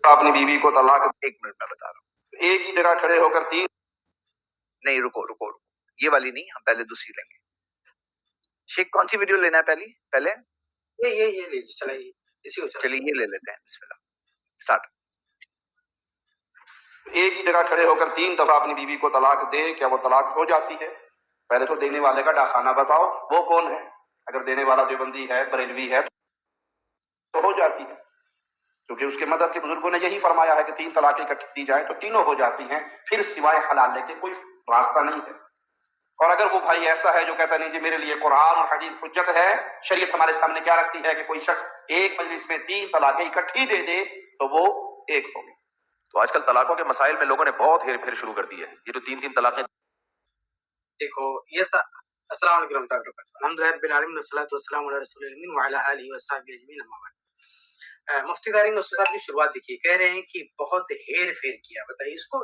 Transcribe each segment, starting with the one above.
अपनी बीवी को तलाक, एक मिनट में बता रहा हूँ, एक ही जगह खड़े होकर तीन, नहीं रुको रुको रुको, ये वाली नहीं, हम पहले दूसरी लेंगे। शेख कौन सी वीडियो लेना है पहले ये लीजिए, चलाइए इसी को चलिए ये ले लेते हैं। बिस्मिल्लाह, स्टार्ट। एक ही जगह खड़े होकर तीन दफा अपनी बीवी को तलाक दे, क्या वो तलाक हो जाती है? पहले तो देने वाले का डाखाना बताओ, वो कौन है? अगर देने वाला देवबंदी है, बरेलवी है, तो हो जाती है, क्योंकि उसके मदद के बुजुर्गों ने यही फरमाया है कि तीन तलाकें इकट्ठी दी जाए तो तीनों हो जाती हैं, फिर सिवाय हलाल के कोई रास्ता नहीं है। और अगर वो भाई ऐसा है जो कहता नहीं जी मेरे लिए कुरान और हदीस हुज्जत है, शरीयत हमारे सामने क्या रखती है कि कोई शख्स एक मजलिस में तीन तलाकें इकट्ठी दे दे तो वो एक होगी। तो आजकल तलाकों के मसाइल में लोगों ने बहुत हेर फेर शुरू कर दी है। ये जो तीन तीन तलाकें, देखो ये अस्सलाम वालेकुम रहमतुल्लाहि व बरकातहू। अल्हम्दुलिल्लाह रब्बिल आलमीन वस्सलातु वस्सलामु अला रसूलिल अमीन व अला आलिहि व सहाबिहि अजमईन, अम्मा बाद। मुफ्ती दारिन साहब की शुरुआत देखिए, कह रहे हैं कि बहुत हेर फेर किया। बताइए इसको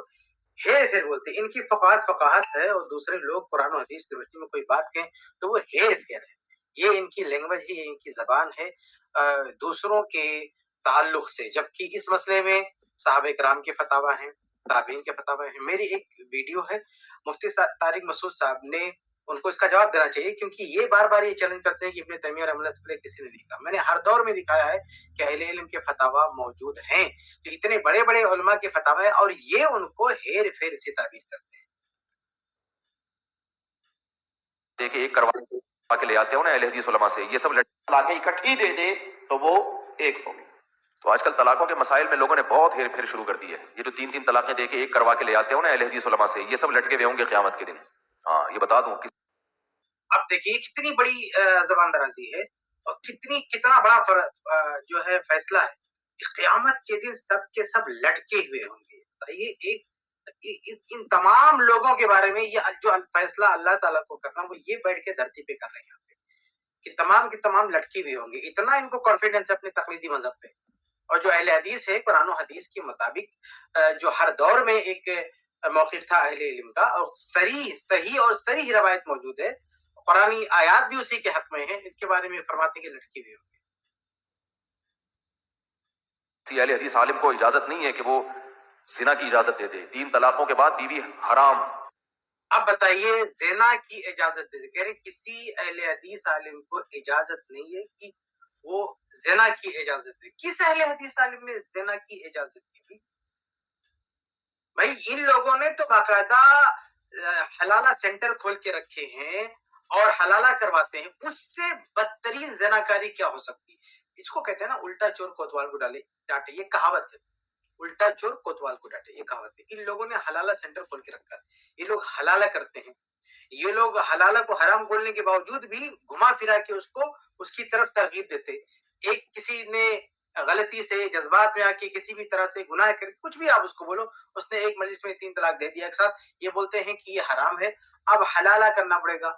हेर फेर बोलते हैं? इनकी फकाहत है और दूसरे लोग कुरान और हदीस की रोशनी में कोई बात कहें तो वो हेर फेर है। ये इनकी लैंग्वेज है, ये इनकी जबान है दूसरों के ताल्लुक से, जबकि इस मसले में साहबे कराम के फतावा हैं, ताबीन के फतावा हैं। मेरी एक वीडियो है, मुफ्ती तारिक मसूद साहब ने, उनको इसका जवाब देना चाहिए, क्योंकि ये बार बार ये चैलेंज करते हैं कि इब्न तैमिया रहमतुल्लाह अलैह किसी ने नहीं कहा। मैंने हर दौर में दिखाया है कि अहले इल्म के फतावा मौजूद हैं, तो इतने बड़े बड़े उलमा के फतावा हैं और ये उनको हेर फेर से ताबीर करते हैं। देखिए एक करवा के ले आते हो ना अहले हदीस उलमा से, ये सब तलाकें इकट्ठी दे दे तो वो एक होगी। तो आजकल तलाकों के मसाइल में लोगों ने बहुत हेर फेर शुरू कर दी है। ये जो तीन तीन तलाकें दे के एक करवा के ले आते हो ना अहले हदीस उलमा से, ये सब लटके हुए होंगे क़यामत के दिन। हाँ ये बता दूं। अब देखिए कितनी बड़ी जबान दराजी है और कितना बड़ा जो है फैसला है कि क़यामत के दिन सब के सब लटके हुए होंगे। बताइए इन तमाम लोगों के बारे में ये जो फैसला अल्लाह ताला को करना, वो ये बैठ के धरती पे कर रहे हैं कि तमाम के तमाम लटके हुए होंगे। इतना इनको कॉन्फिडेंस है अपने तकलीदी मजहब पे। और जो अहले हदीस है, कुरान और हदीस के मुताबिक जो हर दौर में एक मौक़िफ़ था अहले इल्म का, और सही और सही रवायत मौजूद है, कुरानी आयात भी उसी के हक में है, इसके बारे में फरमाते कि लटके हुए होंगे। अहले हदीस आलिम को इजाजत नहीं है कि वो जिना की इजाजत दे दे, तीन तलाकों के बाद बीवी हराम। अब बताइए ज़िना की इजाजत दे दे, कह रहे किसी अहले हदीस आलिम को इजाजत नहीं है कि वो ज़िना की इजाजत दे। किस अहले हदीस आलिम ने ज़िना की इजाजत दी? भाई इन लोगों ने तो बाकायदा हलाला सेंटर खोल के रखे हैं और हलाला करवाते हैं। उससे बदतरीन ज़िनाकारी क्या हो सकती है? इसको कहते हैं ना उल्टा चोर कोतवाल को डांटे, ये कहावत है। उल्टा चोर कोतवाल को डांटे, ये कहावत है। इन लोगों ने हलाला सेंटर खोल के रखा है, ये लोग हलाला करते हैं। ये लोग हलाला को हराम बोलने के बावजूद भी घुमा फिरा के उसकी तरफ तरगीब देते। एक किसी ने गलती से जज्बात में आके किसी भी तरह से गुनाह कर, कुछ भी आप उसको बोलो, उसने एक मजलिस में 3 तलाक दे दिया एक साथ, ये बोलते हैं कि ये हराम है, अब हलाला करना पड़ेगा।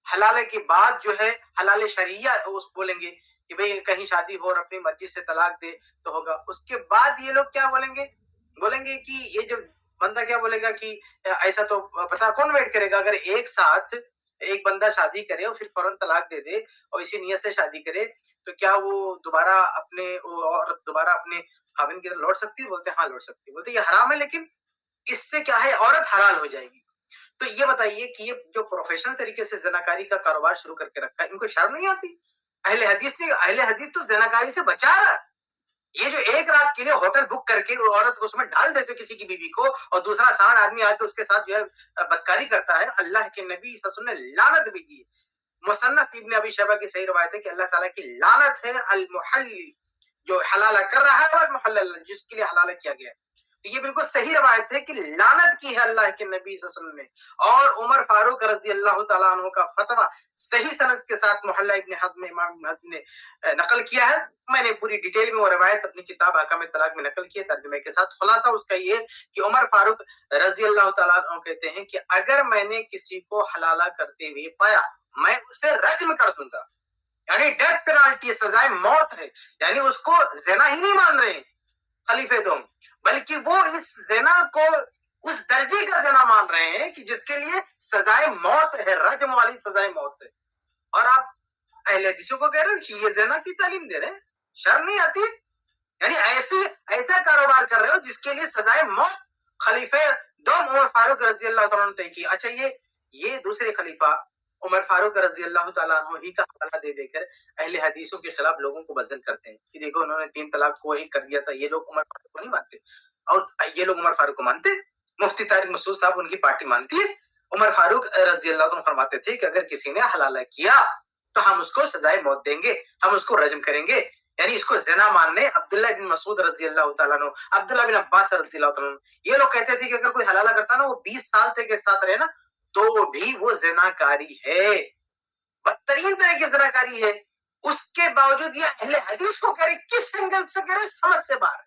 हलाले के बाद जो है हलाल शरिया उस बोलेंगे कि भाई कहीं शादी हो और अपनी मर्जी से तलाक दे तो होगा। उसके बाद ये लोग क्या बोलेंगे कि ये जो बंदा क्या बोलेगा कि ऐसा तो पता कौन वेट करेगा। अगर एक साथ एक बंदा शादी करे और फिर फौरन तलाक दे दे और इसी नियत से शादी करे, तो क्या वो दोबारा अपने खाविन की तरफ लौट सकती है? बोलते हाँ लौट सकती है। बोलते ये हराम है, लेकिन इससे क्या है, औरत हलाल हो जाएगी। तो ये बताइए कि ये जो प्रोफेशनल तरीके से ज़नाकारी का कारोबार शुरू करके रखा है, इनको शर्म नहीं आती? अहले हदीस तो ज़नाकारी से बचा रहा। ये जो एक रात के लिए होटल बुक करके औरत को उसमें डाल देते किसी की बीवी को, और दूसरा सांड आदमी आके उसके साथ जो है बदकारी करता है, अल्लाह के नबी सल्लल्लाहु अलैहि वसल्लम ने लानत भेजी है। मुसन्नफ इब्न अबी शैबा की सही रवायत है कि अल्लाह ताला की लानत है अल मुहल्लिल, जो हलाला कर रहा है, और मुहल्लल जिसके लिए हलाला किया गया है। तो ये बिल्कुल सही रवायत है कि लानत की है अल्लाह के नबी सल्लल्लाहु अलैहि वसल्लम ने। और उमर फारूक रज़ी अल्लाह तआला अन्हु का फतवा सही सनद के साथ मुहल्ला इब्न हज़्म इमाम इब्न हज़्म ने नकल किया है। मैंने पूरी डिटेल में वो रवायत अपनी किताब अहकाम तलाक में नकल की है तर्जुमे के साथ। खुलासा उसका ये कि उमर फारूक रज़ी अल्लाह तआला अन्हु कहते हैं कि अगर मैंने किसी को हलाला करते हुए पाया, मैं उसे रज्म कर दूंगा, यानी डेथ पेनाल्टी, सजाए मौत है। यानी उसको ज़िना ही नहीं मान रहे खलीफे दो, बल्कि वो इस ज़िना को उस दर्जे का ज़िना मान रहे हैं कि जिसके लिए सजाए मौत है, रज्म वाली सजाए मौत है। और आप अहले हदीसों को कह रहे हैं कि ये ज़िना की तालीम दे रहे हैं, शर्म नहीं आती? यानी ऐसा جس کے لیے سزائے موت خلیفہ دوم عمر فاروق رضی اللہ تعالیٰ عنہ نے طے کی. اچھا یہ دوسرے خلیفہ عمر فاروق رضی اللہ تعالیٰ عنہ ہی کا حوالہ دے دے کر اہل حدیثوں کے خلاف لوگوں کو بدزن کرتے ہیں کہ دیکھو انہوں نے 3 طلاق کو ہی کر دیا تھا. یہ لوگ عمر فاروق کو نہیں مانتے اور یہ لوگ عمر فاروق کو مانتے. مفتی طارق مسعود صاحب ان کی پارٹی مانتی ہے. عمر فاروق رضی اللہ عنہ فرماتے تھے کہ اگر کسی نے حلالہ کیا تو ہم اس کو سزائے موت دیں گے, ہم اس کو رجم کریں گے. یعنی اس کو زنا ماننے عبداللہ بن مسعود رضی اللہ تعالیٰ عنہ, عبداللہ بن عباس رضی اللہ تعالیٰ عنہ, یہ لوگ کہتے تھے کہ اگر کوئی حلالہ کرتا نا وہ 20 سال تک ایک ساتھ رہے نا تو بھی وہ زناکاری ہے, بدترین طرح کی زناکاری ہے. اس کے باوجود یہ اہل حدیث کو کہہ رہے, کس اینگل سے کہہ رہے, سمجھ سے باہر.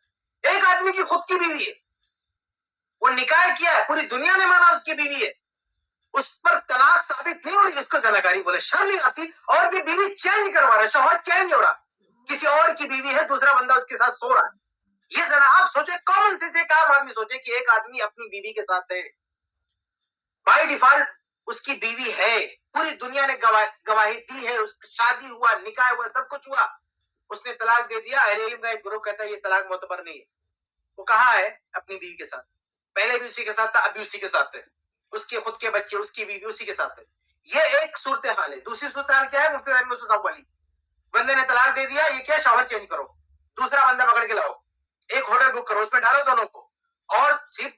ایک آدمی کی خود کی بیوی ہے, وہ نکاح کیا ہے, پوری دنیا نے مانا اس کی بیوی ہے, اس پر طلاق ثابت نہیں ہوئی, اس کو زناکاری بولے. شرم نہیں آتی, اور بھی بیوی چین نہیں کروا رہا, شوہر چین نہیں ہو رہا, کسی اور کی بیوی ہے, دوسرا بندہ اس کے ساتھ سو رہا ہے. یہ ذرا آپ سوچے, کامن سینس ایک عام آدمی سوچے کہ ایک آدمی اپنی بیوی کے ساتھ ہے, بائی ڈیفالٹ اس کی بیوی ہے, پوری دنیا نے گواہی دی ہے, اس شادی ہوا, نکاح ہوا, سب کچھ ہوا, اس نے طلاق دے دیا. اہل علم کا ایک گروہ کہتا ہے یہ طلاق معتبر نہیں ہے. وہ کہاں ہے؟ اپنی بیوی کے ساتھ, پہلے بھی اسی کے ساتھ تھا, ابھی اسی کے ساتھ ہے, اس کے خود کے بچے, اس کی بیوی اسی کے ساتھ ہے. یہ ایک صورتحال ہے. دوسری صورتحال کیا ہے؟ مفتی طارق مسعود صاحب والی, بندے نے طلاق دے دیا, یہ کیا, شوہر چینج کرو, دوسرا بندہ پکڑ کے لاؤ, ایک ہوٹل بک کرو, اس میں ڈالو دونوں کو, اور صرف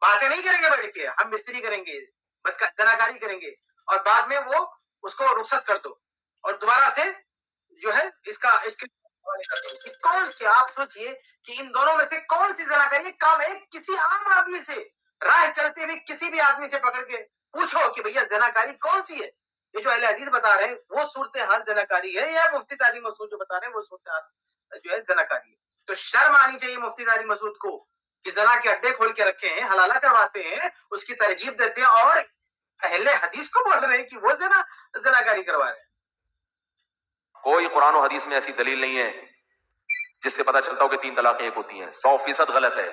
باتیں نہیں کریں گے بیٹھ کے, ہم مستری کریں گے, زناکاری کریں گے, اور بعد میں وہ اس کو رخصت کر دو, اور دوبارہ سے جو ہے اس کے کون سی, آپ سوچئے کہ ان دونوں میں سے کون سی زناکاری کام ہے؟ کسی عام آدمی سے, راہ چلتے ہوئے کسی بھی آدمی سے پکڑ کے پوچھو کہ بھیا زناکاری کون سی ہے. یہ جو اہل حدیث بتا رہے ہیں وہ صورتحال زناکاری ہے, یا مفتی طارق مسعود جو بتا رہے ہیں وہ صورتحال جو ہے زناکاری ہے. تو شرم آنی چاہیے مفتی طارق مسعود کو کہ زنا کے اڈے کھول کے رکھے ہیں, حلالہ کرواتے ہیں, اس کی ترغیب دیتے ہیں, اور اہل حدیث کو بول رہے ہیں کہ وہ زناکاری کروا رہے ہیں. کوئی قرآن و حدیث میں ایسی دلیل نہیں ہے جس سے پتا چلتا ہو کہ 3 طلاقیں ایک ہوتی ہیں. 100% غلط ہے.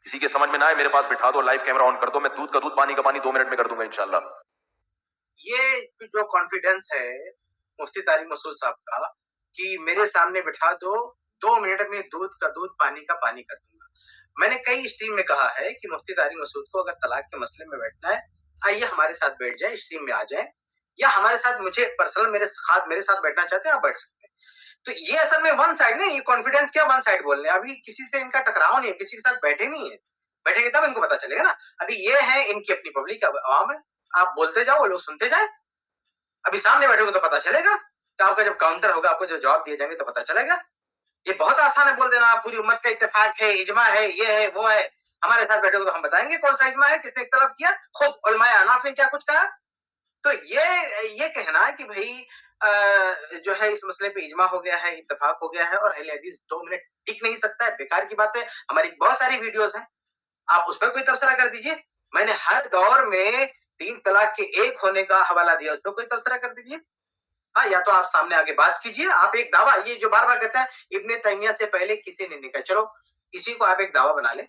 کسی کے سمجھ میں نہ آئے میرے پاس بٹھا دو, لائیو کیمرہ آن کر دو, میں دودھ کا دودھ, پانی کا پانی 2 منٹ میں کر دوں گا انشاءاللہ. یہ جو کانفیڈنس ہے مفتی طارق مسعود صاحب کا کہ میرے سامنے بٹھا دو, 2 منٹ میں دودھ کا دودھ, پانی کا پانی کر دوں گا. میں نے کئی اسٹریم میں کہا ہے کہ مفتی طارق مسعود کو اگر طلاق کے مسئلے میں بیٹھنا ہے, آئیے ہمارے ساتھ بیٹھ جائیں, اسٹریم میں آ جائیں, یا ہمارے ساتھ, مجھے پرسنل میرے ساتھ بیٹھنا چاہتے ہیں آپ بیٹھ سکتے ہیں. تو یہ اصل میں ون سائڈ نہیں, یہ کانفیڈنس کیا ون سائڈ بولنے, ابھی کسی سے ان کا ٹکراؤ نہیں ہے, کسی کے ساتھ بیٹھے نہیں ہے, بیٹھے گے تب ان کو پتا چلے گا نا. ابھی یہ ہے ان کی اپنی پبلک عوام ہے, آپ بولتے جاؤ, وہ لوگ سنتے جائیں. ابھی سامنے بیٹھے گے تو پتا چلے گا, تو آپ کا جب کاؤنٹر ہوگا, آپ کو جو جواب دیے جائیں گے تو پتا چلے گا. یہ بہت آسان ہے بول دینا, پوری امت کا اتفاق ہے, اجماع ہے, یہ ہے, وہ ہے. ہمارے ساتھ بیٹھے گے تو ہم بتائیں گے کون سا اجماع ہے, کس نے اختلاف کیا, خود علماء احناف نے کیا کچھ کہا. تو یہ کہنا کہ بھائی جو ہے اس مسئلے پہ اجماع ہو گیا ہے, اتفاق ہو گیا ہے, اور اہل حدیث 2 منٹ ٹک نہیں سکتا ہے, بیکار کی بات ہے. ہماری بہت ساری ویڈیوز ہیں, آپ اس پر کوئی تبصرہ کر دیجئے. میں نے ہر دور میں 3 طلاق کے ایک ہونے کا حوالہ دیا, اس پر کوئی تبصرہ کر دیجئے. ہاں, یا تو آپ سامنے آگے بات کیجئے. آپ ایک دعویٰ, یہ جو بار بار کہتا ہے ابن تیمیہ سے پہلے کسی نے نکاح, چلو اسی کو آپ ایک دعویٰ بنا لیں,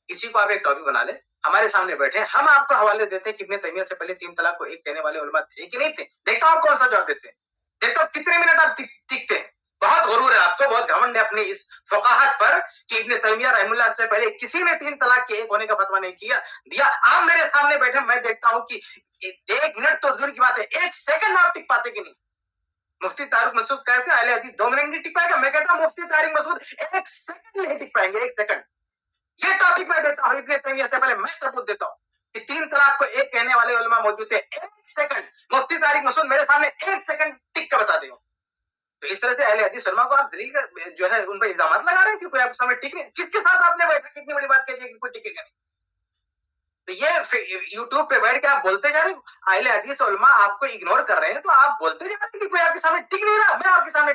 اسی کو آپ ایک ٹاپک بنا لیں, ہمارے سامنے بیٹھے, ہم آپ کو حوالے دیتے ہیں کہ ابن تیمیہ سے پہلے 3 طلاق کو ایک کہنے والے علماء تھے کہ نہیں تھے. دیکھتا ہوں آپ کون سا جواب دیتے ہیں, دیکھتا ہوں کتنے منٹ آپ ٹکتے ہیں. بہت غرور ہے آپ کو, بہت گھمنڈ ہے اپنی اس فقاہت پر کہ ابن تیمیہ رحمہ اللہ سے پہلے کسی نے 3 طلاق کے ایک ہونے کا فتویٰ نہیں دیا. آپ میرے سامنے بیٹھے, میں دیکھتا ہوں کہ 1 منٹ تو دور کی بات ہے, 1 سیکنڈ آپ ٹک پاتے کہ نہیں. مفتی طارق مسعود کہتے ہیں اہل حدیث 2 منٹ نہیں ٹک پائے گا, میں کہتا ہوں مفتی طارق مسعود 1 سیکنڈ نہیں ٹک پائیں گے, 1 سیکنڈ. یہ ٹاپک میں دیتا ہوں ابن تیمیہ سے پہلے, میں ثبوت دیتا ہوں کہ 3 طلاق کو ایک کہنے والے علماء موجود تھے. 1 سیکنڈ مفتی طارق مسعود میرے سامنے 1 سیکنڈ ٹک کر بتا دیں. تو اس طرح سے اہل حدیث علماء کو آپ ذلیل جو ہے ان پہ الزامات لگا رہے ہیں کہ کوئی آپ کے سامنے ٹک نہیں. کس کے ساتھ آپ نے بیٹھا, کتنی بڑی بات کہی کہ کوئی ٹکے گا نہیں. تو یہ یوٹیوب پہ بیٹھ کے آپ بولتے جا رہے ہیں, اہل حدیث علماء آپ کو اگنور کر رہے ہیں, تو آپ بولتے جا رہے ہیں کہ کوئی آپ کے سامنے ٹک نہیں رہا. میں آپ کے سامنے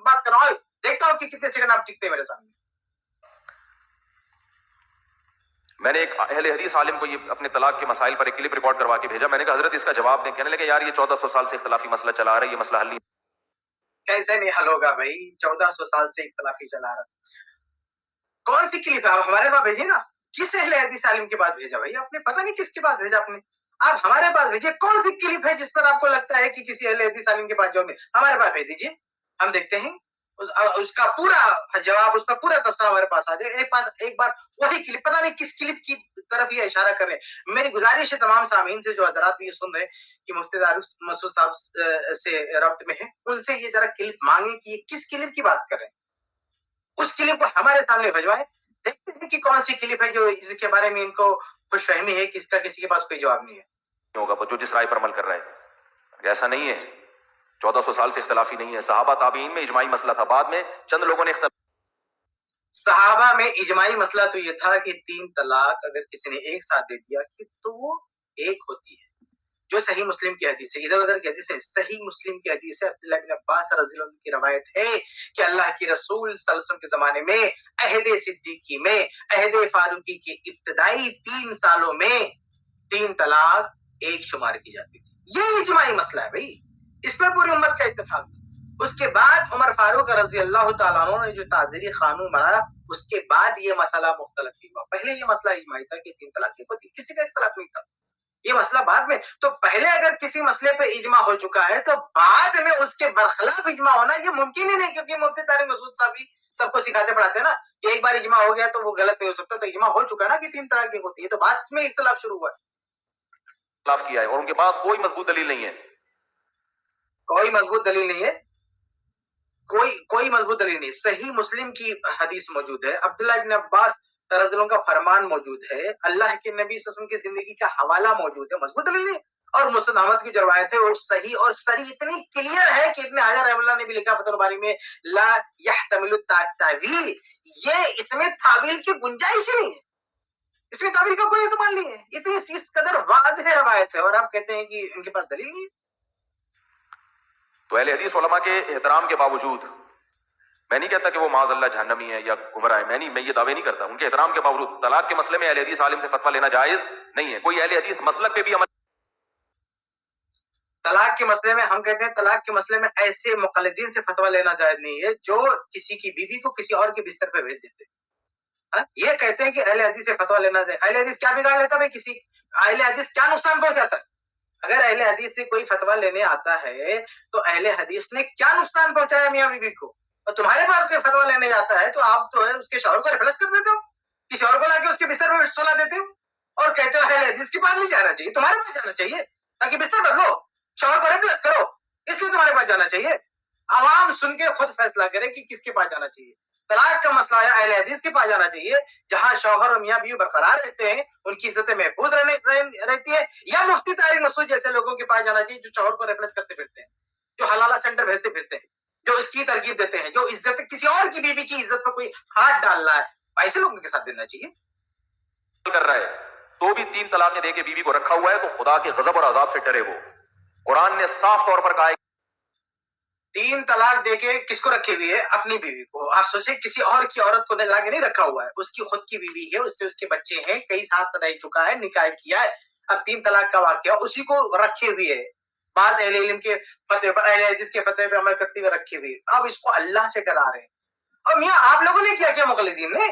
بات کر رہا ہوں, دیکھتا ہوں کہ کتنے سیکنڈ آپ ٹکتے ہیں میرے سامنے. میں نے ایک اہل حدیث عالم کو یہ اپنے طلاق کے مسائل پر ایک کلپ ریکارڈ کروا کے بھیجا. میں نے کہا حضرت اس کا جواب دیں. کہنے لگے یار یہ 1400 سال سے اختلافی مسئلہ چلا رہا ہے, یہ مسئلہ حل نہیں. کیسے نہیں حل ہوگا بھائی, 1400 سال سے اختلافی چلا رہا. کون سی کلپ ہے, آپ ہمارے پاس بھیجیے نا. کس اہل حدیث عالم کے پاس بھیجا بھائی آپ نے, پتہ نہیں کس کے پاس بھیجا آپ نے. آپ ہمارے پاس بھیجیے, کون سی کلپ ہے جس پر آپ کو لگتا ہے کہ کسی اہل حدیث عالم کے پاس جاؤ گے, ہمارے پاس بھیج دیجیے, ہم دیکھتے ہیں. اس کا پورا جواب، اس کا پورا تفصیل ہمارے پاس آ جائے. ایک بار وہی کلپ، پتہ نہیں کس کلپ کی طرف یہ اشارہ کر رہے ہیں. میری گزارش ہے تمام سامعین سے جو حضرات بھی یہ سن رہے ہیں کہ مفتی طارق مسعود صاحب سے رابطے میں ہیں، ان سے یہ ذرا کلپ مانگیں کہ یہ کس کلپ کی بات کر رہے ہیں. اس کلپ کو ہمارے سامنے بھجوائیں، دیکھتے ہیں کہ کون سی کلپ ہے جو اس کے بارے میں ان کو خوش فہمی ہے کہ اس کا کسی کے پاس کوئی جواب نہیں ہے. ہوگا جو جس رائے پر عمل کر رہا ہے. ایسا نہیں ہے، 1400 سال سے اختلافی نہیں ہے. صحابہ تابعین میں اجماعی مسئلہ تھا، بعد میں چند لوگوں نے اختلاف. صحابہ میں اجماعی مسئلہ تو یہ تھا کہ 3 طلاق اگر کسی نے ایک ساتھ دے دیا کہ تو وہ ایک ہوتی ہے، جو صحیح مسلم کی حدیث ہے. ادھر ادھر کی حدیث ہے، صحیح مسلم کی حدیث ہے. عبداللہ بن عباس رضی اللہ عنہ کی روایت ہے کہ اللہ کی رسول صلی اللہ علیہ وسلم کے زمانے میں عہد صدیقی میں، عہد فاروقی کے ابتدائی 3 سالوں میں 3 طلاق ایک شمار کی جاتی تھی. یہ اجماعی مسئلہ ہے بھائی، اس پر پوری امت کا اتفاق تھا. اس کے بعد عمر فاروق رضی اللہ تعالیٰ عنہ نے جو تعزیری قانون بنایا، اس کے بعد یہ مسئلہ مختلف ہوا. پہلے یہ مسئلہ اجماعی تھا کہ 3 طلاق ایک ہوتی، کسی کا اختلاف نہیں تھا. یہ مسئلہ بعد میں. تو پہلے اگر کسی مسئلے پہ اجماع ہو چکا ہے تو بعد میں اس کے برخلاف اجماع ہونا یہ ممکن ہی نہیں، کیونکہ مفتی طارق مسعود صاحب بھی سب کو سکھاتے پڑھاتے ہیں نا کہ ایک بار اجماع ہو گیا تو وہ غلط نہیں ہو سکتا. تو اجماع ہو چکا نا کہ 3 طلاق ایک ہوتی ہے، تو بعد میں اختلاف شروع ہوا ہے. اختلاف کیا ہے اور ان کے پاس کوئی مضبوط دلیل نہیں ہے. کوئی مضبوط دلیل نہیں ہے، کوئی مضبوط دلیل نہیں. صحیح مسلم کی حدیث موجود ہے، عبداللہ بن عباس رضی اللہ عنہ کا فرمان موجود ہے، اللہ کے نبی صلی اللہ علیہ وسلم کی زندگی کا حوالہ موجود ہے. مضبوط دلیل نہیں. اور مسند احمد کی جو روایت ہے وہ صحیح اور صریح اتنی کلیئر ہے کہ ابن حجر رحمہ اللہ نے بھی لکھا فتح الباری میں لا يحتمل التعویل، یہ اس میں تعویل کی گنجائش ہی نہیں ہے، اس میں تعویل کا کوئی احتمال نہیں ہے. اتنی اس قدر واضح روایت ہے اور آپ کہتے ہیں کہ ان کے پاس دلیل نہیں ہے. تو اہل حدیث علماء کے احترام کے باوجود، میں نہیں کہتا کہ وہ معاذ اللہ جہنمی ہے یا گمراہ ہے، میں یہ دعوے نہیں کرتا. ان کے احترام کے باوجود طلاق کے مسئلے میں اہل حدیث عالم سے فتویٰ لینا جائز نہیں ہے. کوئی اہل حدیث مسلک پہ بھی عمل. طلاق کے مسئلے میں ہم کہتے ہیں طلاق کے مسئلے میں ایسے مقلدین سے فتویٰ لینا جائز نہیں ہے جو کسی کی بیوی کو کسی اور کے بستر پہ بھیج دیتے. یہ کہتے ہیں کہ اہل حدیث سے فتویٰ لینا جائز. اہل حدیث کیا بگاڑ لیتا ہے کسی؟ اہل حدیث کیا نقصان پہنچاتا ہے؟ اگر اہل حدیث سے کوئی فتویٰ لینے آتا ہے تو اہل حدیث نے کیا نقصان پہنچایا میاں بیوی کو؟ اور تمہارے پاس کوئی فتویٰ لینے جاتا ہے تو آپ تو ہے اس کے شوہر کو ریپلیس کر دیتے ہو، کسی اور کو لا کے اس کے بستر پہ سلا دیتے ہو اور کہتے ہو اہل حدیث کے پاس نہیں جانا چاہیے، تمہارے پاس جانا چاہیے تاکہ بستر بدلو، شوہر کو ریپلیس کرو، اس لیے تمہارے پاس جانا چاہیے. عوام سن کے خود فیصلہ کرے کہ کس کے پاس جانا چاہیے. طلاق کا مسئلہ ہے اہل حدیث کے پاس جانا چاہیے جہاں شوہر اور میاں بیوی برقرار رہتے ہیں، ان کی عزتیں محفوظ رہتی ہے، یا مفتی طارق مسعود جیسے لوگوں کے پاس جانا چاہیے جو شوہر کو ریپلیس کرتے پھرتے ہیں، جو حلالہ سینٹر بھیجتے پھرتے ہیں، جو اس کی ترغیب دیتے ہیں، جو عزت کسی اور کی بیوی کی عزت پر کوئی ہاتھ ڈال رہا ہے، ایسے لوگوں کے ساتھ دینا چاہیے. کر رہا ہے تو بھی 3 طلاقیں دے کے بیوی کو رکھا ہوا ہے تو خدا کے غضب اور عذاب سے ڈرے. وہ قرآن نے صاف طور پر کہا ہے 3 طلاق دے کے کس کو رکھی ہوئی ہے؟ اپنی بیوی کو. آپ سوچیں کسی اور کی عورت کو لا کے نہیں رکھا ہوا ہے، اس کی خود کی بیوی ہے، اس سے اس کے بچے ہیں، کئی ساتھ رہ چکا ہے، نکاح کیا ہے. اب 3 طلاق کا واقعہ اسی کو رکھے ہوئی ہے، بعض اہل علم کے فتوے پر، اہل حدیث کے فتوے پر عمل کرتے ہوئے رکھی ہوئی. اب اس کو اللہ سے ڈرا رہے ہیں. اور میاں آپ لوگوں نے کیا مقلدین نے؟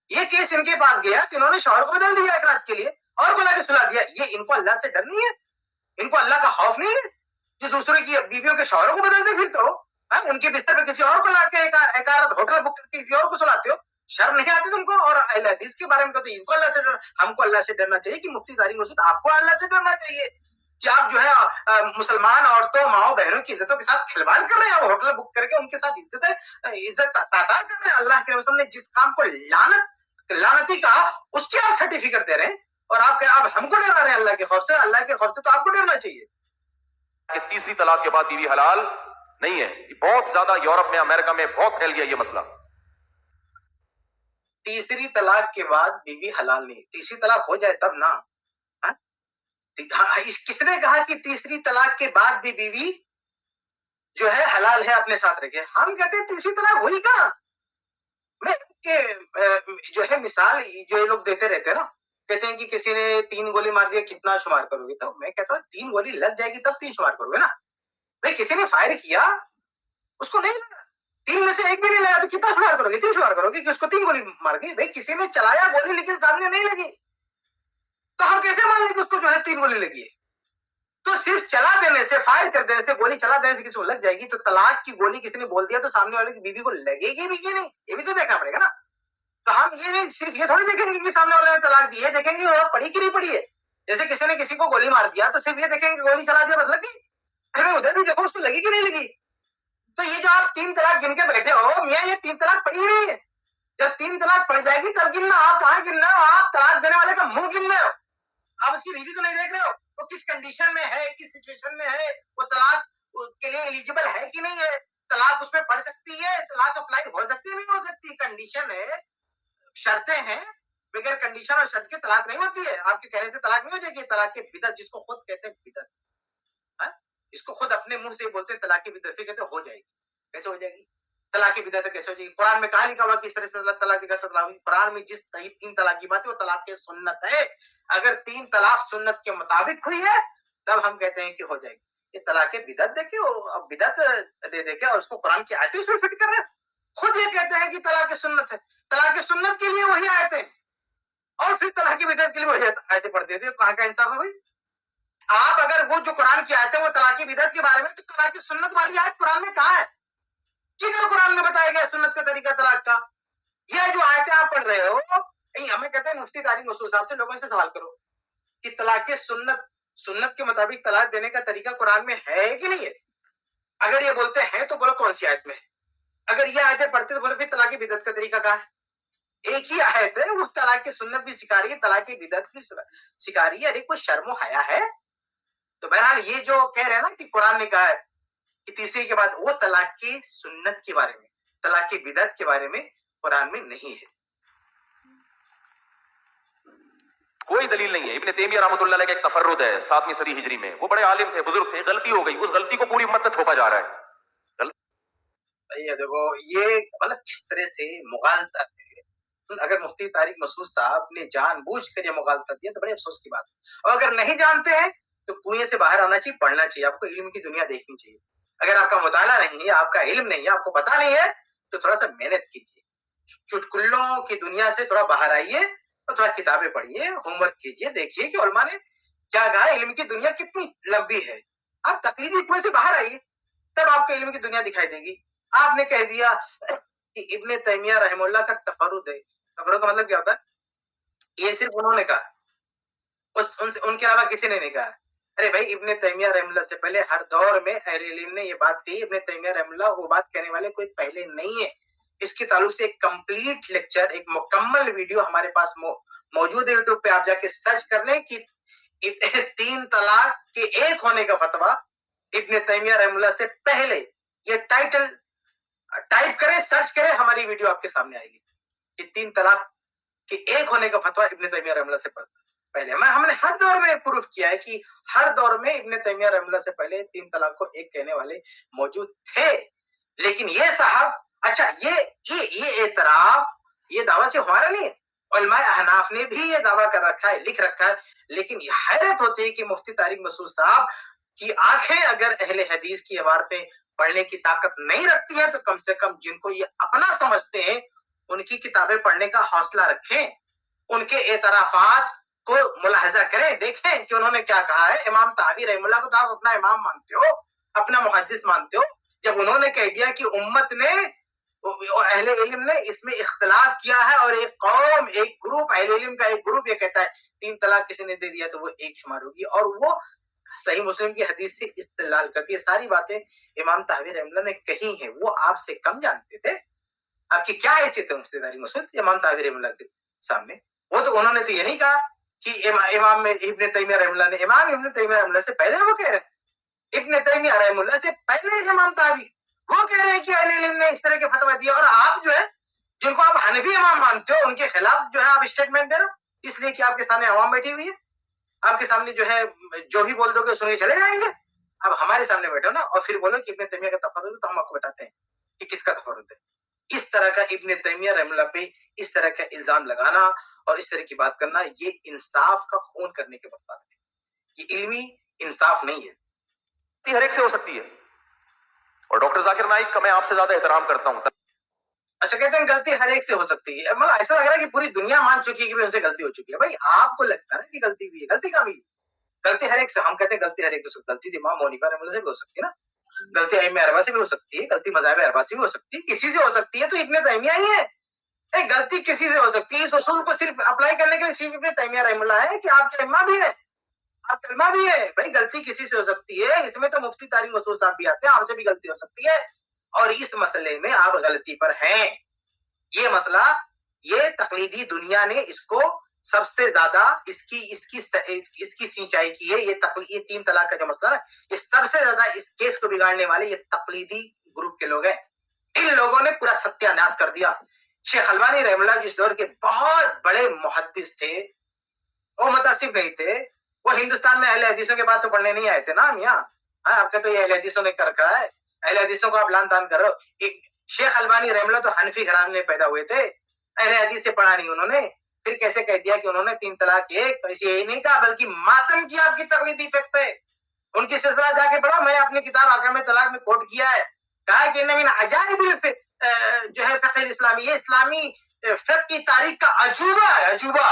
یہ کیس ان کے پاس گیا، انہوں نے شوہر کو بدل دیا ایک رات کے لیے اور بلا کے سلا دیا. یہ ان کو اللہ سے ڈر نہیں ہے؟ ان کو اللہ کا خوف نہیں ہے جو دوسرے کی بیویوں کے شوہروں کو بدلتے پھرتے ہو؟ ان کے بستر پہ کسی اور کو لا کے ایک رات ہوٹل بک کر کے کسی اور کو سلاتے ہو؟ شرم نہیں آتی تم کو؟ اور اہل حدیث کے بارے میں کہتے ان کو اللہ سے ہم کو اللہ سے ڈرنا چاہیے کہ مفتی طارق مسعود آپ کو اللہ سے ڈرنا چاہیے کہ آپ جو ہے مسلمان عورتوں ماؤں بہنوں کی عزتوں کے ساتھ کھلواڑ کر رہے ہیں، ہوٹل بک کر کے ان کے ساتھ عزت تاطار کر رہے ہیں. اللہ کے رسول نے جس کام کو لعنتی کہا اس کے آپ سرٹیفکیٹ دے رہے ہیں اور آپ ہم کو ڈرا رہے ہیں اللہ کے خوف سے. اللہ کے خوف سے تو آپ کو ڈرنا چاہیے کہ تیسری طلاق کے بعد بیوی حلال نہیں ہے. یہ بہت زیادہ یورپ میں، امریکہ میں بہت پھیل گیا یہ مسئلہ. تیسری طلاق کے بعد بیوی حلال نہیں. تیسری طلاق ہو جائے تب نا. کس نے کہا کہ تیسری طلاق کے بعد بھی بیوی جو ہے حلال ہے اپنے ساتھ رکھے؟ ہم کہتے ہیں تیسری طلاق ہوئی کہاں. میں جو ہے مثال جو یہ لوگ دیتے رہتے ہیں نا، کہتے ہیں کہ کسی نے 3 گولی مار دیا کتنا شمار کرو گے؟ تو میں کہتا ہوں 3 گولی لگ جائے گی تب 3 شمار کرو گے نا. بھائی کسی نے فائر کیا اس کو نہیں لگا، 3 میں سے 1 بھی نہیں لگا تو کتنا شمار کرو گے؟ 3 شمار کرو گے کہ اس کو 3 گولی مار گئی. بھائی کسی نے چلایا گولی لیکن سامنے نہیں لگی تو ہم کیسے مان لیں کہ اس کو جو ہے 3 گولی لگی ہے؟ تو صرف چلا دینے سے، فائر کر دینے سے، گولی چلا دینے سے کسی کو لگ جائے گی، تو طلاق کی گولی کسی نے بول دیا تو سامنے والے کی بیوی کو لگے گی بھی کہ نہیں، یہ بھی تو دیکھنا پڑے گا نا. تو ہم یہ نہیں صرف یہ تھوڑی دیکھیں گے کہ سامنے والے نے طلاق دی ہے، دیکھیں گے وہ پڑھی کہ نہیں پڑھی ہے. جیسے کسی نے کسی کو گولی مار دیا تو صرف یہ دیکھیں گے گولی چلا دیا مطلب کہ ارے میں ادھر بھی دیکھو اس کو لگی کہ نہیں لگی. تو یہ جو آپ 3 طلاق گن کے بیٹھے ہو، میاں یہ 3 طلاق پڑھی نہیں ہے. جب 3 طلاق پڑ جائے گی تب گننا. آپ کہاں گننا ہو؟ آپ طلاق دینے والے کا منہ گن رہے ہو. آپ اس کی بیوی کو نہیں دیکھ رہے ہو وہ کس کنڈیشن میں ہے، کس سچویشن میں ہے، وہ طلاق کے لیے ایلیجیبل ہے کہ نہیں ہے، طلاق اس پہ پڑ سکتی ہے، طلاق اپلائی ہو سکتی ہے نہیں ہو سکتی. کنڈیشن ہے، شرطیں ہیں. بغیر کنڈیشن اور شرط کے طلاق نہیں ہوتی ہے. آپ کے کہنے سے طلاق نہیں ہو جائے گی. طلاق کی بدعت جس کو خود کہتے ہیں بدعت، اس کو خود اپنے منہ سے بولتے ہیں طلاق کی بدعت، کہتے ہیں ہو جائے گی. کیسے ہو جائے گی طلاق کی بدعت؟ کیسے ہو جائے گی؟ قرآن میں کہاں لکھا ہوا کس طرح سے اللہ طلاق کا طلاق ہوگی؟ قرآن میں جس 3 طلاق کی بات ہے وہ طلاق کی سنت ہے. اگر 3 طلاق سنت کے مطابق ہوئی ہے تب ہم کہتے ہیں کہ ہو جائے گی. یہ طلاق بدعت دیکھے بدعت دے کے اور اس کو قرآن کی آیتیں اس میں فٹ کر رہے ہیں. خود یہ کہتے ہیں کہ طلاق سنت ہے. طلاق سنت کے لیے وہی آیتیں اور پھر طلاق کی بدعت کے لیے وہی آیتیں پڑھ دیتے ہیں. کہاں کا انصاف ہے بھائی؟ آپ اگر وہ جو قرآن کی آیتیں وہ طلاق کی بدعت کے بارے میں، تو طلاق سنت والی آیت قرآن میں کہاں ہے؟ کدھر قرآن میں بتایا گیا سنت کا طریقہ طلاق کا؟ یہ جو آیتیں آپ پڑھ رہے ہو، ہمیں کہتے ہیں مفتی طارق مسعود صاحب سے لوگوں سے سوال کرو کہ طلاق سنت کے مطابق طلاق دینے کا طریقہ قرآن میں ہے کہ نہیں ہے. اگر یہ بولتے ہیں تو بولو کون سی آیت میں ہے. اگر یہ آیتیں پڑھتے تو بولو پھر طلاق کی بدعت کا طریقہ کہاں ہے؟ ایک ہی آیت ہے، وہ طلاق کی سنت بھی سکھا رہی ہے، طلاق کی بدعت بھی سکھا رہی ہے. ارے کوئی شرم و حیا ہے؟ تو بہرحال یہ جو کہہ رہے ہیں نا کہ قرآن نے کہا ہے کہ تیسری کے بعد، وہ طلاق کی سنت کے بارے میں، طلاق کی بدعت کے بارے میں قرآن میں نہیں ہے. کوئی دلیل نہیں ہے. ابن تیمیہ رحمۃ اللہ علیہ کا ایک تفرد ہے 7ویں صدی ہجری میں. وہ بڑے عالم تھے، بزرگ تھے. غلطی ہو گئی، اس غلطی کو پوری امت میں تھوپا جا رہا ہے. دیکھو یہ مطلب کس طرح سے مغالطہ ہے. اگر مفتی طارق مسعود صاحب نے جان بوجھ کر یہ مغالطہ دیا تو بڑے افسوس کی بات ہے. اور اگر نہیں جانتے ہیں تو کنویں سے باہر آنا چاہیے، پڑھنا چاہیے. آپ کو علم کی دنیا دیکھنی چاہیے. اگر آپ کا مطالعہ نہیں ہے، آپ کا علم نہیں ہے، آپ کو پتا نہیں ہے، تو تھوڑا سا محنت کیجیے. چٹکلوں کی دنیا سے تھوڑا باہر آئیے اور تھوڑا کتابیں پڑھیے، ہوم ورک کیجیے، دیکھیے کہ علماء نے کیا کہا. علم کی دنیا کتنی لمبی ہے. آپ تقلیدی کنویں سے باہر آئیے، تب آپ کو علم کی دنیا دکھائی دے گی. آپ نے کہہ دیا کہ ابن تیمیہ رحمہ اللہ کا تفرد ہے. تفرد کا مطلب کیا ہوتا ہے؟ یہ صرف انہوں نے کہا، ان کے علاوہ کسی نے نہیں کہا. ارے بھائی ابن تیمیہ رحمہ اللہ سے پہلے ہر دور میں اہل علم نے یہ بات کہی. ابن تیمیہ رحمہ اللہ وہ بات کہنے والے کوئی پہلے نہیں ہے. اس کے تعلق سے ایک کمپلیٹ لیکچر، ایک مکمل ویڈیو ہمارے پاس موجود ہے. یوٹیوب پہ آپ جا کے سرچ کر لیں کہ 3 طلاق کے ایک ہونے کا فتویٰ ابن تیمیہ رحمہ اللہ سے پہلے. یہ ٹائٹل ٹائپ کریں، سرچ کریں، ہماری ویڈیو آپ کے سامنے آئے گی کہ 3 طلاق کے ایک ہونے کا فتویٰ ابن تیمیہ رحمہ اللہ سے پہلے. ہم نے ہر دور میں پروف کیا ہے کہ ہر دور میں ابن تیمیہ رحمہ اللہ سے پہلے 3 طلاق کو ایک کہنے والے موجود تھے. لیکن یہ صاحب، اچھا یہ اعتراف، یہ دعویٰ سے ہمارا نہیں ہے. علماء احناف نے بھی یہ دعویٰ کر رکھا ہے، لکھ رکھا ہے. لیکن یہ حیرت ہوتی ہے کہ مفتی طارق مسعود صاحب کی آنکھیں اگر اہل حدیث کی عبارتیں پڑھنے کی طاقت نہیں رکھتی ہے تو کم سے کم جن کو یہ اپنا سمجھتے ہیں ان کی کتابیں پڑھنے کا حوصلہ رکھیں. ان کے اعترافات کو ملاحظہ کریں، دیکھیں کہ انہوں نے کیا کہا ہے. امام طحاوی رحمہ اللہ کو تو آپ اپنا امام مانتے ہو، اپنا محدث مانتے ہو. جب انہوں نے کہہ دیا کہ امت نے اور اہل علم نے اس میں اختلاف کیا ہے، اور ایک قوم، ایک گروپ، اہل علم کا ایک گروپ یہ کہتا ہے 3 طلاق کسی نے دے دیا تو وہ ایک شمار ہوگی، اور وہ صحیح مسلم کی حدیث سے استدلال کرتی ہے. ساری باتیں امام طحاوی رحمہ اللہ نے کہی ہیں. وہ آپ سے کم جانتے تھے. آپ کی کیا حیثیت ہے مفتی طارق مسعود امام طحاوی رحمہ اللہ کے سامنے؟ وہ تو انہوں نے تو یہ نہیں کہا کہ امام ابن تیمیہ رحمہ اللہ نے، امام ابن تیمیہ رحمہ اللہ سے پہلے وہ کہہ رہے ہیں، ابن تیمیہ رحمہ اللہ سے پہلے امام طحاوی وہ کہہ رہے ہیں کہ اہل علم نے اس طرح کے فتویٰ دیا. اور آپ جو ہے جن کو آپ حنفی امام مانتے ہو ان کے خلاف جو ہے آپ اسٹیٹمنٹ دے رہے ہو، اس لیے کہ آپ کے سامنے عوام بیٹھی ہوئی ہے. آپ کے سامنے جو ہے جو بھی بول دو گے سن کے چلے جائیں گے. اب ہمارے سامنے بیٹھو نا اور پھر بولو کہ ابن تیمیہ کا تفرد ہے، تو ہم آپ کو بتاتے ہیں کہ کس کا تفرد ہے. اس طرح کا ابن تیمیہ رحمہ اللہ پہ اس طرح کا الزام لگانا اور اس طرح کی بات کرنا، یہ انصاف کا خون کرنے کے بات ہے. یہ علمی انصاف نہیں ہے. ہر ایک سے ہو سکتی ہے، اور ڈاکٹر ذاکر نائک کا میں آپ سے زیادہ احترام کرتا ہوں. اچھا کہتے ہیں غلطی ہر ایک سے ہو سکتی ہے. مطلب ایسا لگ رہا ہے کہ پوری دنیا مان چکی ہے کہ ان سے غلطی ہو چکی ہے. بھائی آپ کو لگتا ہے کہ غلطی ہوئی ہے، غلطی کہاں ہوئی؟ गलती हर एक से, हम कहते हैं गलती हर एक से, गलती इमाम अबू हनीफा रहमतुल्लाह से भी हो सकती है ना, गलती अइम्मा अरबा से भी हो सकती है, गलती मज़ाहिब अरबा से भी हो सकती है, किसी से हो सकती है, तो इब्न तैमिया ही है। गलती किसी से हो सकती है, इस उसूल को सिर्फ अप्लाई करने के लिए सिर्फ इब्न तैमिया रहमतुल्लाह है कि आप इमाम भी है, आप कलमा भी है। भाई गलती किसी से हो सकती है, इसमें तो मुफ्ती तारिक मसूद साहब भी आते हैं, आपसे भी गलती हो सकती है, और इस मसले में आप गलती पर हैं। ये मसला, ये तकलीदी दुनिया ने इसको सबसे ज्यादा इसकी सिंचाई की है। ये तीन तलाक का जो मसला है, ये सबसे ज्यादा इस केस को बिगाड़ने वाले ये तकलीदी ग्रुप के लोग हैं। इन लोगों ने पूरा सत्यानाश कर दिया। शेख अलबानी रहमतुल्लाह जिस दौर के बहुत बड़े मुहद्दिस थे, वो मुतासिब नहीं थे, वो हिंदुस्तान में अहले हदीसों के बात तो पढ़ने नहीं आए थे ना मियाँ। आपके तो ये अहले हदीसों ने कर रखा है, अहले हदीसों को आप लान तान कर रहे हो। एक शेख अलबानी रहमतुल्लाह तो हनफी घराने में पैदा हुए थे, अहले हदीस से पढ़ा नहीं उन्होंने, फिर कैसे कह दिया कि उन्होंने तीन तलाक एक, ऐसे यही नहीं कहा बल्कि मातम किया आपकी तकलीदी फिक्र पे। उनकी सिलसिला जाके पढ़ो, मैं अपनी किताब आकम तलाक में कोट किया है, कहा कि नवीन अजाइब जो है फिक्र इस्लामी, ये इस्लामी फिक्र की तारीख का अजूबा है, अजूबा,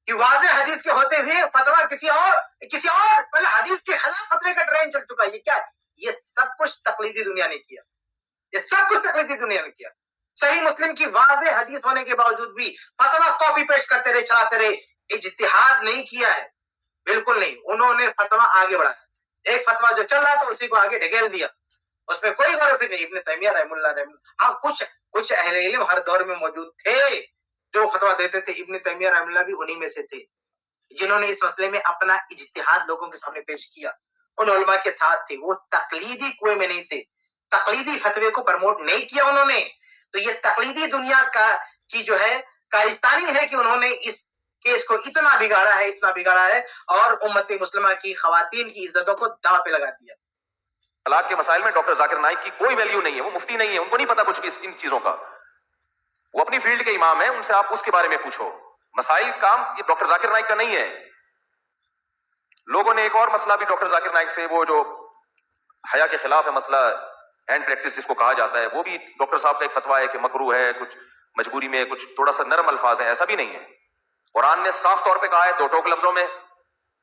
कि वाज़े हदीस के होते हुए फतवा किसी और पहले हदीस के खिलाफ फतवे का ट्रेंड चल चुका है। ये क्या, ये सब कुछ तकलीदी दुनिया ने किया, ये सब कुछ तकलीदी दुनिया ने किया। सही मुस्लिम की वाज़े हदीस होने के बावजूद भी फतवा कॉपी पेस्ट करते रहे, चलाते रहे, इज्तिहाद नहीं किया है, बिल्कुल नहीं। उन्होंने फतवा आगे बढ़ाया, एक फतवा जो चल रहा था उसी को आगे ढकेल दिया, उसमें कोई गौर फिक्र नहीं। इब्न तैमिया रहमतुल्लाह, हाँ कुछ अहले इल्म हर दौर में मौजूद थे जो फतवा देते थे। इब्न तैमिया रहमतुल्लाह भी उन्हीं में से थे जिन्होंने इस मसले में अपना इज्तिहाद लोगों के सामने पेश किया, उन उलमा के साथ थे, वो तकलीदी कुएं में नहीं थे, तकलीदी फतवे को प्रमोट नहीं किया उन्होंने। तो ये तकलीदी दुनिया की जो है कारस्तानी है कि उन्होंने इस केस को इतना बिगाड़ा है और उम्मत मुस्लिमा की खवातीन की इज्जतों को दांव पे लगा दिया। तलाक के मसाइल में डॉक्टर जाकिर नाइक की कोई वैल्यू नहीं है, वो मुफ्ती नहीं है, उनको नहीं पता कुछ भी इन चीजों का, वो अपनी फील्ड के इमाम है, उनसे आप उसके बारे में पूछो। मसाइल काम ये डॉक्टर जाकिर नाइक का नहीं है। लोगों ने एक और मसला भी डॉक्टर जाकिर नाइक से, वो जो हया के खिलाफ है मसला, हैंड प्रैक्टिस जिसको कहा जाता है, वो भी डॉक्टर साहब का एक फतवा है कि मकरू है, कुछ मजबूरी में कुछ थोड़ा सा नरम अल्फाज है, ऐसा भी नहीं है। कुरान ने साफ तौर पे कहा है दो टोक लफ्जों में,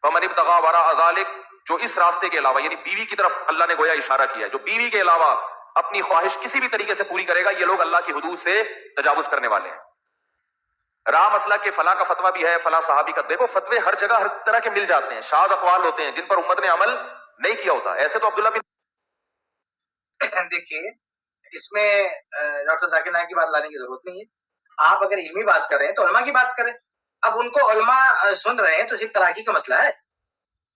फमन इब्तगा वरा अज़ालिक, जो इस रास्ते के अलावा, यानी बीवी की तरफ अल्लाह ने गोया इशारा किया है, जो बीवी के अलावा अपनी ख्वाहिश किसी भी तरीके से पूरी करेगा, ये लोग अल्लाह की हुदूद से तजावुज करने वाले हैं। रा मसला के फला का फतवा भी है, फला सहाबी का। देखो फतवे हर जगह हर तरह के मिल जाते हैं, शाज़ अक़वाल होते हैं जिन पर उम्मत ने अमल नहीं किया होता। ऐसे तो अब्दुल्ला बिन देखिए, इसमें डॉक्टर जाकिर नाइक की बात लाने की जरूरत नहीं है। आप अगर इल्मी बात कर रहे हैं तो उलमा की बात करें। अब उनको उलमा सुन रहे हैं तो सिर्फ तलाकी का मसला है।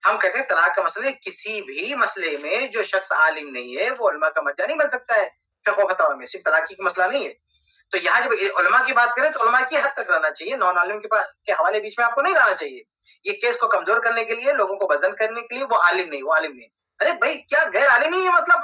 हम कहते हैं तलाक का मसला, किसी भी मसले में जो शख्स आलिम नहीं है वो उलमा का मर्जा नहीं बन सकता है। फिक़्ह फतवा में सिर्फ तलाकी का मसला नहीं है। तो यहाँ जब उलमा की बात करें तो उलमा की हद तक रहना चाहिए, नॉन आलिम के हवाले बीच में आपको नहीं रहना चाहिए। ये केस को कमजोर करने के लिए, लोगों को वजन करने के लिए, वो आलिम नहीं। अरे भाई क्या गैर आलिमी ये मतलब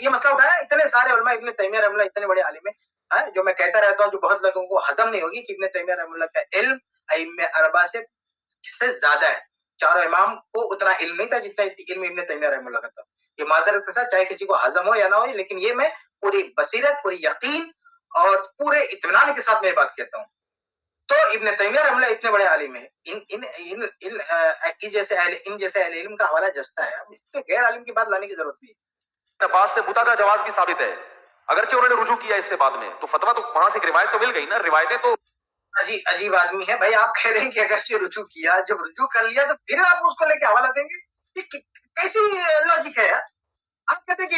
ये मसला उठाया? इतने सारे उलमा, इब्न तैमिया रहमतुल्लाह इतने बड़े आलिम है, जो मैं कहता रहता हूँ, जो बहुत लोगों को हजम नहीं होगी कि इब्न तैमिया रहमतुल्लाह का इल्म अइम्मा अरबा से ज्यादा है। चारों इमाम को उतना इल्म नहीं था जितना इल्म इब्न तैमिया रहमतुल्लाह का था। ये मादरत के साथ चाहे किसी को हजम हो या ना हो, लेकिन ये मैं पूरी बसीरत, पूरी यकीन और पूरे इत्मीनान के साथ मैं बात कहता हूँ। तो इब्न तैमिया रहमतुल्लाह इतने बड़े आलिम हैं, इन जैसे अहले इल्म का हवाला जस्ता है। अब गैर आलिम की बात लाने की जरूरत नहीं है। अब्बास से बुता का जवाज भी साबित है, अगरचे उन्होंने रुजू किया इससे बाद में, तो फतवा तो वहां से एक रिवायत तो मिल गई ना। रिवायतें तो अजीब आदमी है भाई। आप कह रहे हैं कि अगर से रुजू किया, जब रुजू कर लिया तो फिर आप उसको लेके हवाला देंगे? ये कैसी लॉजिक है यार? आप कहते हैं कि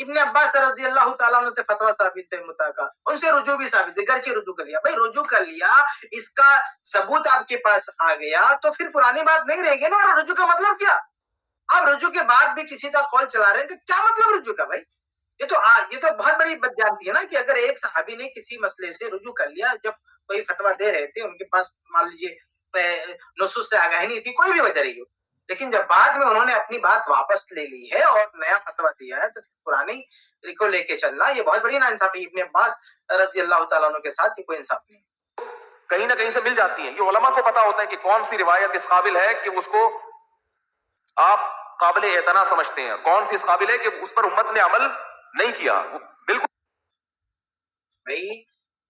इब्न अब्बास रज़ी अल्लाह ताला अन्हु से फतवा साबित है मुता का, उनसे रुजू भी साबित है, गर्चे रुजू कर लिया। भाई रुजू कर लिया, इसका सबूत आपके पास आ गया तो फिर पुरानी बात नहीं रहेगी ना। रुजू का मतलब क्या? आप रुजू के बाद भी किसी का कॉल चला रहे हैं तो क्या मतलब रुजू का? भाई ये तो बहुत बड़ी बदजानती है ना कि अगर एक सहाबी ने किसी मसले से रुजू कर लिया, जब कोई फतवा दे रहे थे, उनके पास मान लीजिए नुसूस से आगाही नहीं थी, कोई भी वजह रही हो, लेकिन जब बाद में उन्होंने अपनी बात वापस ले ली है और नया फतवा दिया है, तो पुरानी को लेके चलना ये बहुत बड़ी नाइंसाफी। इब्न अब्बास रज़ी अल्लाह ताला अन्हु के साथ कोई इंसाफ नहीं, कहीं ना कहीं से मिल जाती है। ये उलमा को पता होता है कि कौन सी रिवायत इस काबिल है कि उसको आप काबिल एतना समझते हैं, कौन सी इस काबिल है कि उस पर उम्मत ने अमल नहीं किया। बिल्कुल भाई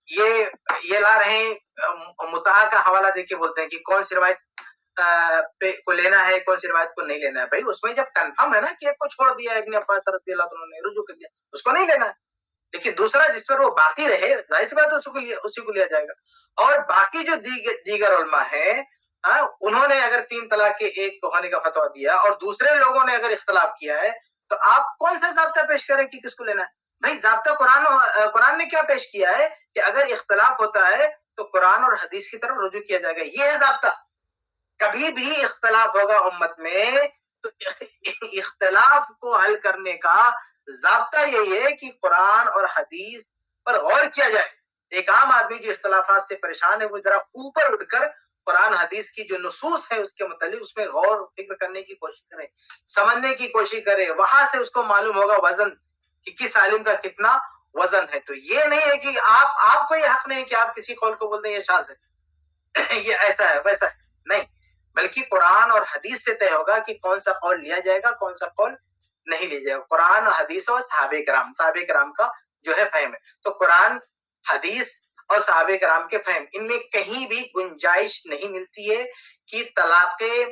ये ला रहे हैं मुताहा का हवाला देके बोलते हैं कि कौन सी रिवायत को लेना है, कौन सी रिवायत को नहीं लेना है। भाई उसमें जब कंफर्म है ना कि एक को छोड़ दिया इब्न अब्बास रज़ियल्लाहु अन्हु ने, रुजू कर दिया, उसको नहीं लेना है। लेकिन दूसरा जिस पर वो बाकी रहे, जाहिर सी बात है उसी को लिया जाएगा। और बाकी जो दीगर उलमा है, उन्होंने अगर 3 तलाक के एक होने का फतवा दिया और दूसरे लोगों ने अगर इख्तलाफ किया है, तो आप कौन सा ज़ाब्ता पेश करें कि किसको लेना है? भाई ज़ाब्ता कुरान ने क्या पेश किया है कि अगर इख्तलाफ होता है तो कुरान और हदीस की तरफ रुजू किया जाएगा। ये है ज़ाब्ता। कभी भी इख्तलाफ होगा उम्मत में तो इख्तलाफ को हल करने का ज़ाब्ता यही है कि कुरान और हदीस पर गौर किया जाए। एक आम आदमी जो इख्तलाफात से परेशान है, वो जरा ऊपर उठकर कुरान हदीस की जो नुसूस है उसके मुतालिक उसमें गौर फिक्र करने की कोशिश करे, समझने की कोशिश करे। वहां से उसको मालूम होगा वजन कि किस आलिम का कितना वजन है। तो ये नहीं है कि आपको ये हक नहीं कि आप किसी कौल को बोल दें ये शाज़ है ये ऐसा है वैसा है, नहीं, बल्कि कुरान और हदीस से तय होगा कि कौन सा कौल लिया जाएगा, कौन सा कौल नहीं लिया जाएगा। कुरान और हदीस और सहाबे किराम का जो है फहम है। तो कुरान, हदीस और सहाबे किराम के फहम, इनमें कहीं भी गुंजाइश नहीं मिलती है कि तलाक़े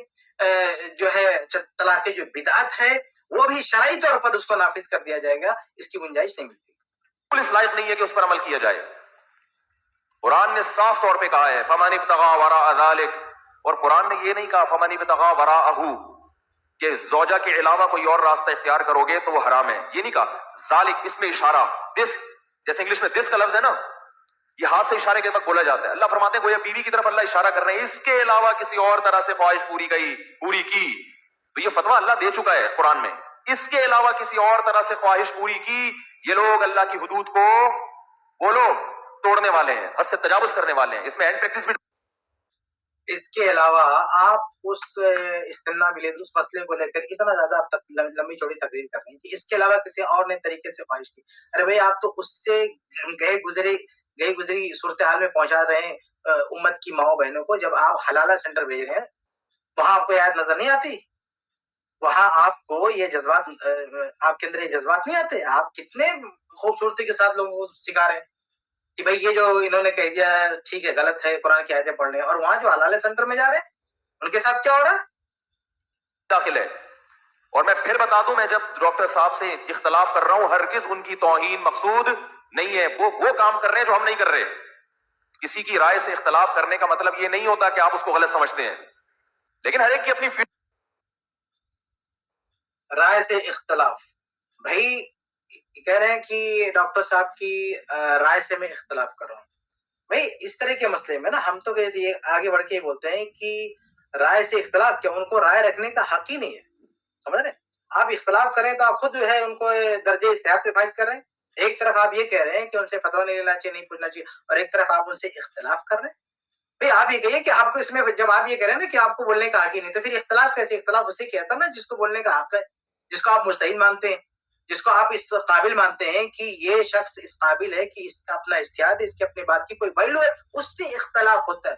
जो बिदअत है वो भी शरई तौर पर उसको नाफिज कर दिया जाएगा, इसकी गुंजाइश नहीं मिलती। इस लायक नहीं है कि उस पर अमल किया जाए। कुरान ने साफ तौर पे कहा है फमन इब्तगा वराअ ज़ालिक, और कुरान ने ये नहीं कहा फमन इब्तगा वराअहू कि ज़ौजा के अलावा कोई और रास्ता इख्तियार करोगे तो वो हराम है। ये नहीं कहा। ज़ालिक इसमें इशारा, दिस, जैसे इंग्लिश में दिस का लफ्ज है ना, ये हाथ से इशारे के वक्त बोला जाता है। अल्लाह फरमाते हैं गोया बीवी की तरफ अल्लाह इशारा कर रहे हैं, इसके अलावा किसी और तरह से ख्वाहिश पूरी की, तो ये फतवा अल्लाह दे चुका है कुरान में। इसके अलावा किसी और तरह से ख्वाहिश पूरी की, ये लोग अल्लाह की हुदूद को वो लोग तोड़ने वाले हैं, हद से तजावुज करने वाले हैं। इसमें एंड प्रैक्टिस भी। इसके अलावा आप उस इस्तिम्ना बिल उस मसले को लेकर इतना ज्यादा आप लंबी चौड़ी तकरीर कर रहे हैं कि इसके अलावा किसी और ने तरीके से ख्वाहिश की। अरे भाई आप तो उससे गए गुजरी सूरत हाल में पहुंचा रहे हैं उम्मत की माओ बहनों को। जब आप हलाला सेंटर भेज रहे हैं वहां आपको याद नजर नहीं आती, वहां आपको ये जज्बात आपके अंदर ये जज्बात नहीं आते। आप कितने खूबसूरती के साथ लोगों को सिखा रहे हैं कि भाई ये जो इन्होंने कह दिया ठीक है, गलत है, कुरान की आयतें पढ़ रहे हैं, और वहां जो हलाले सेंटर में जा रहे हैं उनके साथ क्या हो रहा है? दाखिल है। और मैं फिर बता दूं, मैं जब डॉक्टर साहब से इख्तलाफ कर रहा हूं, हरगिज उनकी तौहीन मकसूद नहीं है। वो काम कर रहे हैं जो हम नहीं कर रहे। किसी की राय से इख्तलाफ करने का मतलब ये नहीं होता कि आप उसको गलत समझते हैं, लेकिन हर एक की अपनी राय से इख्तलाफ। भाई कह रहे हैं कि डॉक्टर साहब की राय से मैं इख्तलाफ कर रहा हूँ। भाई इस तरह के मसले में ना हम तो आगे बढ़ के बोलते हैं कि राय से इख्तलाफ क्या, उनको राय रखने का हक ही नहीं है, समझ रहे? आप इख्तलाफ करें तो आप खुद जो है उनको दर्जे इज्तिहाद पे फाइज कर रहे हैं। एक तरफ आप ये कह रहे हैं कि उनसे फतवा नहीं लेना चाहिए, नहीं पूछना चाहिए, और एक तरफ आप उनसे इख्तलाफ कर रहे हैं। भाई आप ये कहिए कि आपको इसमें, जब आप ये कह रहे हैं ना कि आपको बोलने का हक ही नहीं, तो फिर इख्तलाफ कैसे? इख्तलाफ उसे कहता ना जिसको बोलने का हक है, जिसको आप मुस्तहिद मानते हैं, जिसको आप इस काबिल मानते हैं कि ये शख्स इस काबिल है कि इसका अपना इज्तिहाद है, इसकी अपनी बात की कोई वैल्यू है, उससे इख्तलाफ होता है।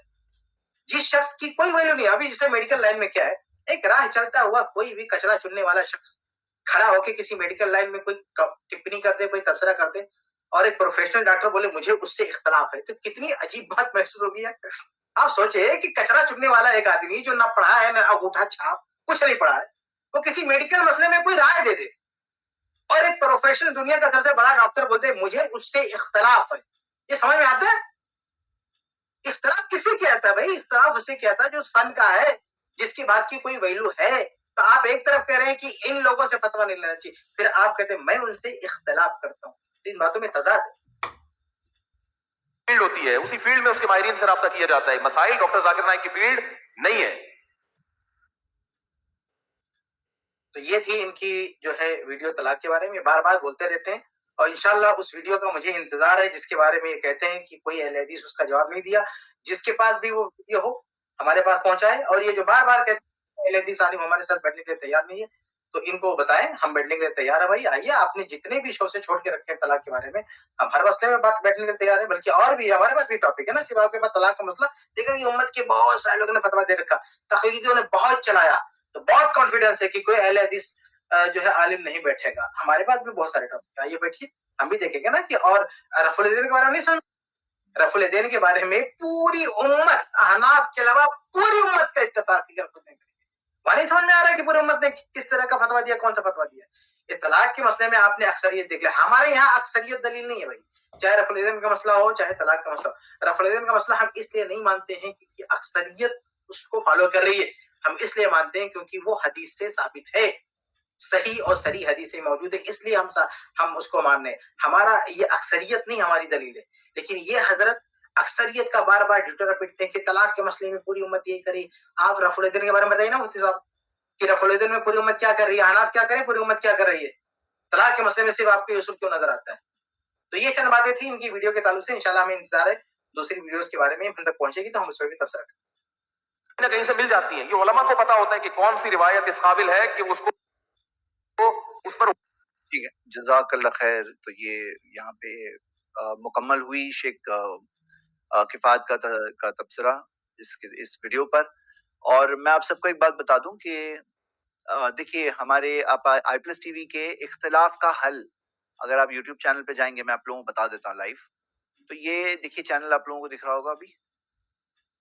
जिस शख्स की कोई वैल्यू नहीं, अभी जैसे मेडिकल लाइन में क्या है, एक राह चलता हुआ कोई भी कचरा चुनने वाला शख्स खड़ा होकर किसी मेडिकल लाइन में कोई टिप्पणी कर दे, कोई तबसरा कर दे, और एक प्रोफेशनल डॉक्टर बोले मुझे उससे इख्तलाफ है, तो कितनी अजीब बात महसूस होगी है। आप सोचे कि कचरा चुनने वाला एक आदमी जो ना पढ़ा है, ना अंगूठा छाप, कुछ नहीं पढ़ा है, वो किसी मेडिकल मसले में कोई राय दे दे, और एक प्रोफेशनल दुनिया का सबसे बड़ा डॉक्टर बोलते मुझे उससे इख्तलाफ है। ये समझ में आता है? इख्तलाफ किससे कहता है भाई? इख्तलाफ उससे कहता है जो फन का है, जिसकी बात की कोई वैल्यू है। तो आप एक तरफ कह रहे हैं कि इन लोगों से फतवा नहीं लेना चाहिए, फिर आप कहते हैं मैं उनसे इख्तलाफ करता हूँ। तो इन बातों में तजाद है। फील्ड होती है, उसी फील्ड में उसके माहिरीन से राब्ता किया जाता है। मसाइल डॉक्टर जाकिर नाइक की फील्ड नहीं है। तो ये थी इनकी जो है वीडियो तलाक के बारे में, बार बार बोलते रहते हैं, और इंशाल्लाह उस वीडियो का मुझे इंतजार है जिसके बारे में ये कहते हैं कि कोई अहले हदीस उसका जवाब नहीं दिया। जिसके पास भी वो वीडियो हो हमारे पास पहुंचाए, और ये जो बार बार कहते हैं अहले हदीस आलिम हमारे साथ बैठने के लिए तैयार नहीं है, तो इनको बताएं हम बैठने के लिए तैयार है। भाई आइए, आपने जितने भी शो से छोड़ के रखे हैं तलाक के बारे में, हम हर मसले में बैठने के लिए तैयार है। बल्कि और भी हमारे पास भी टॉपिक है ना, सिर्फ आपके पास तलाक का मसला। देखा कि उम्मत के बहुत सारे लोगों ने फतवा दे रखा, तहकीकों ने बहुत चलाया, तो बहुत कॉन्फिडेंस है कि कोई अहले हदीस जो है आलिम नहीं बैठेगा। हमारे पास भी बहुत सारे टॉपिक, आइए बैठिए, हम भी देखेंगे ना कि और रफुल इज़्ज़त के बारे में नहीं समझ रफुल यदैन के बारे में पूरी उम्मत, अहनाफ के अलावा पूरी उम्मत का इत्तेफाक है कि रफुल यदैन करेंगे। वहां नहीं समझ में आ रहा है कि पूरी उम्मत ने किस तरह का फतवा दिया, कौन सा फतवा दिया। ये तलाक के मसले में आपने अक्सरियत देख लिया, हमारे यहाँ अक्सरियत दलील नहीं है भाई, चाहे रफुल यदैन का मसला हो चाहे तलाक का मसला हो। रफुल यदैन का मसला हम इसलिए नहीं मानते हैं क्योंकि अक्सरियत उसको फॉलो कर रही है, हम इसलिए मानते हैं क्योंकि वो हदीस से साबित है, सही और सरी हदीसें मौजूद है, इसलिए हम उसको मान रहे हैं। हमारा ये अक्सरियत नहीं हमारी दलील है। लेकिन ये हजरत अक्सरियत का बार बार ढिठोरा पीटते हैं कि तलाक के मसले में पूरी उम्मत यही करे। आप रफुल यदैन के बारे में बताइए ना मुफ्ती साहब कि रफुल यदैन में पूरी उम्मत क्या कर रही है, अहनाफ क्या करें, पूरी उम्मत क्या कर रही है। तलाक के मसले में सिर्फ आपको यूसुफ क्यों नजर आता है। तो ये चंद बातें थी इनकी वीडियो के ताल्लुक से। इंशाल्लाह हमें इंतजार है दूसरी वीडियोस के बारे में, हम तक पहुंचेगी तो हम उस पर भी तबसरा कहीं ना कहीं से मिल जाती है। ये उलमा को पता होता है कि कौन सी रिवायत इस काबिल है कि उसको उस पर। ठीक है, जज़ाकल्लाह खैर। तो ये यहाँ पे मुकम्मल हुई शेख किफ़ायत का तबसरा इस वीडियो पर। और मैं आप सबको एक बात बता दूं कि देखिए हमारे आप iPlus TV के इख्तिलाफ का हल, अगर आप YouTube चैनल पे जाएंगे, मैं आप लोगों को बता देता हूँ लाइव। तो ये देखिए चैनल आप लोगों को दिख रहा होगा अभी,